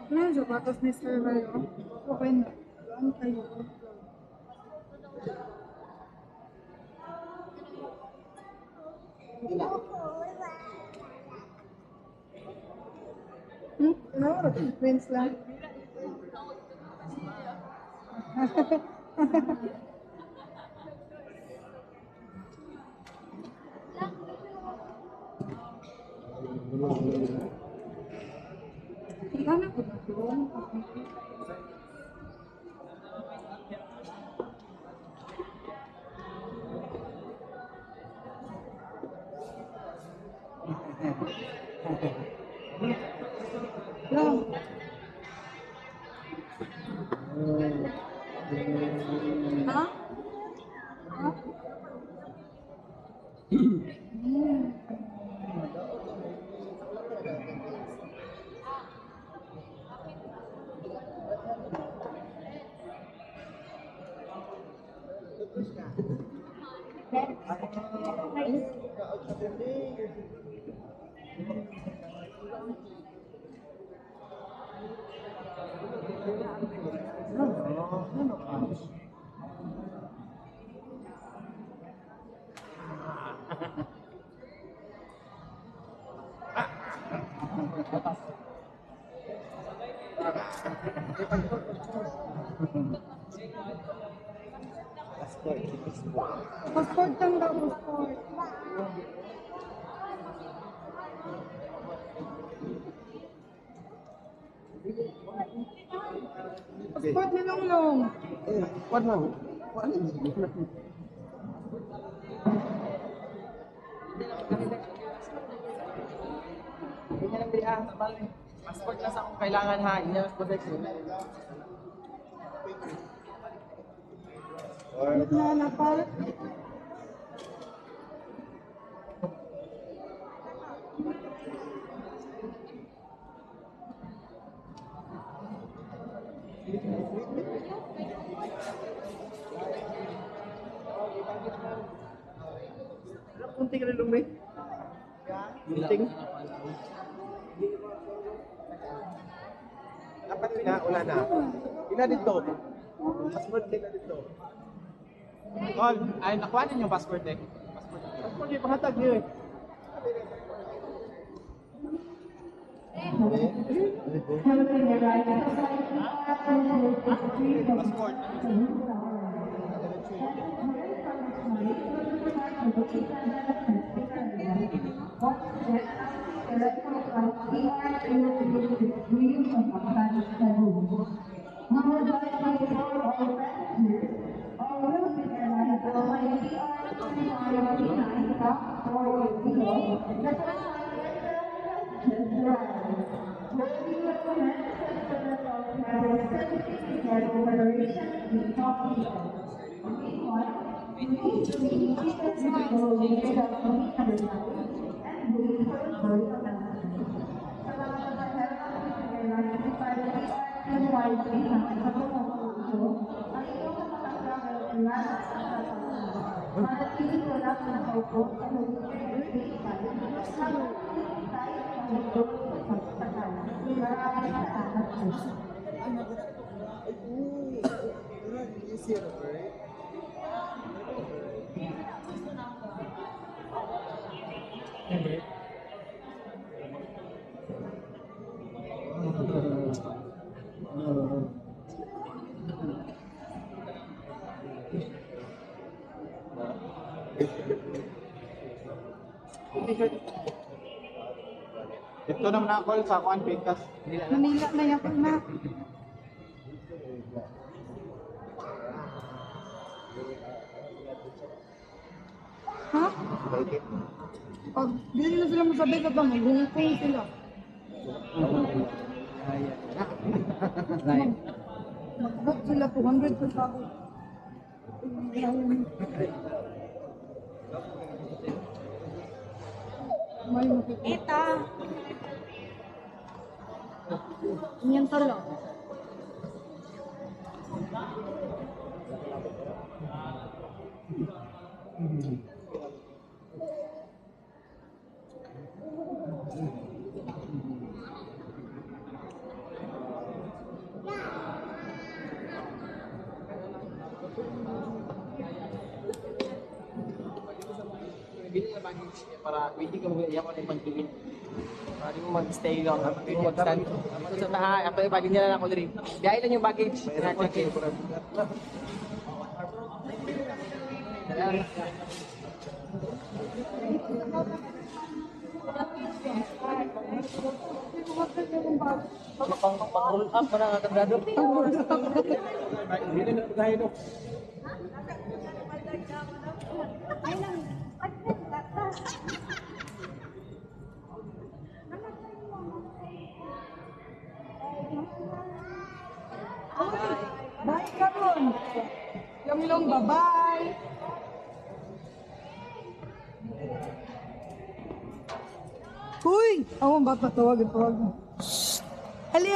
Ngayon, sapatos ni Sir Rayo. Okay na. Ano tayo? No, twins lang. Ano ko na doon? Ha? Ha? Passport lang daw, passport. Passport na lang long. What now? Hindi lang biya, passport lang sa akong kailangan ha, hindi na protection. Nagnanapal. Kunting ka rin lumay. Kunting. Dapat na, wala na. Ina dito. Passport na dito. Call, ay nakuha ninyo yung passport eh. Passport yung pahatag niyo eh. Passport. Ito naman ako sa kuan pikas. Manila na yan na. Ha? Pag hindi na sila masabay sa bang, hungkong sila. Mag-book sila 200 sa sabo. May makikita. Eta. Yan talo. Bili na baggage niya para waiting ka mag-iyak ko na yung mag-gawin. Para di mo mag-stay lang. Pwede mag-stand. Ito sa taha, ako yung baggage nila lang ko rin. Biyahe lang yung baggage. Na-check in. Pang-roll up para nakakagado. Hindi na tayo no. Bye, Karon. Yung ilong, bye-bye. Uy! Ako, bata, tawag. Ali.